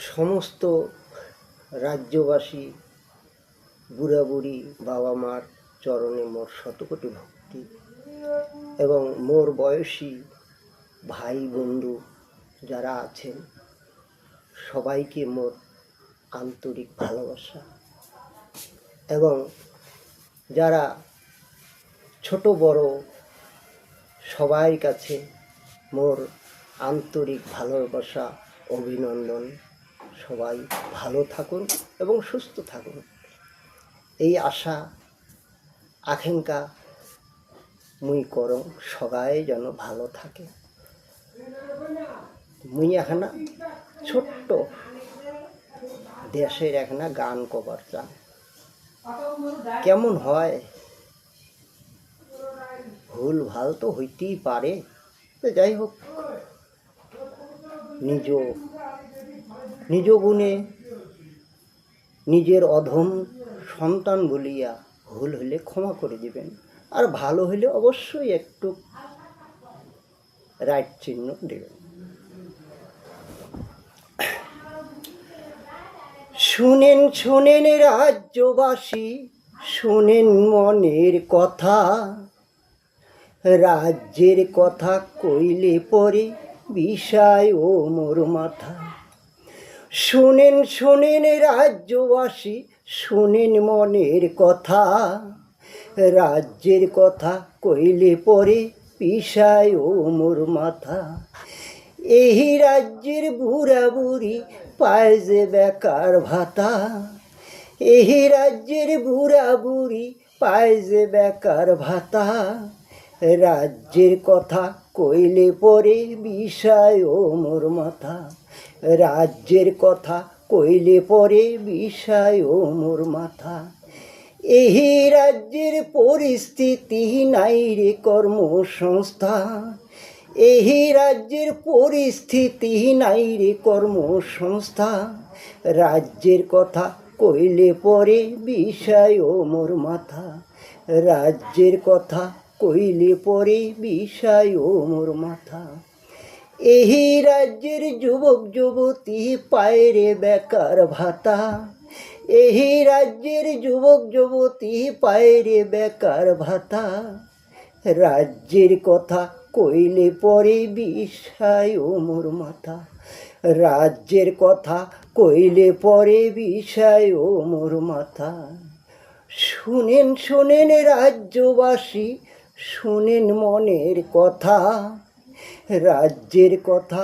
সমস্ত রাজ্যবাসী বুড়া বুড়ি বাবা মার চরণে মোর শতকোটি ভক্তি এবং মোর বয়সী ভাই বন্ধু যারা আছেন সবাইকে মোর আন্তরিক ভালোবাসা এবং যারা ছোট বড় সবার কাছে মোর আন্তরিক ভালোবাসা অভিনন্দন। সবাই ভালো থাকুন এবং সুস্থ থাকুন, এই আশা আকাঙ্ক্ষা মুই করং সবাই যেন ভালো থাকে। মুই এখানা ছোট্ট দেশের এখানা গান কবার চান কেমন হয়, ভুল ভাল তো হইতেই পারে, তো যাই হোক নিজ গুণে নিজের অধম সন্তান বলিয়া ভুল হলে ক্ষমা করে দিবেন, আর ভালো হলে অবশ্যই একটু রাইট চিহ্ন দেবেন। শুনেন শুনেন রাজ্যবাসী, শুনেন মনের কথা, রাজ্যের কথা কইলে পরে বিষয় ও মোর মাথা। শুনেন শুনেন রাজ্যবাসী, শুনেন মনের কথা, রাজ্যের কথা কইলে পরে বিষয় ও মোর মাথা। এই রাজ্যের বুড়া বুড়ি পায় যে বেকার ভাতা, এই রাজ্যের বুড়া বুড়ি পায় যে বেকার ভাতা। রাজ্যের কথা কইলে পরে বিষয় ও মোর মাথা, রাজ্যের কথা কইলে পরে বিষয় ও মোর মাথা। এই রাজ্যের পরিস্থিতি নাই রে কর্মসংস্থা, এই রাজ্যের পরিস্থিতি নাই রে কর্মসংস্থা। রাজ্যের কথা কইলে পরে বিষয় ও মোর মাথা, রাজ্যের কথা কইলে পরে বিষয় ও মোর মাথা। এই রাজ্যের যুবক যুবতী পায় রে বেকার ভাতা, এই রাজ্যের যুবক যুবতী পায় রে বেকার ভাতা। রাজ্যের কথা কইলে পরে বিষয় ও মোর মাথা, রাজ্যের কথা কইলে পরে বিষয় ও মোর মাথা। শুনেন শুনেন রাজ্যবাসী, শুনেন মনের কথা, রাজ্যের কথা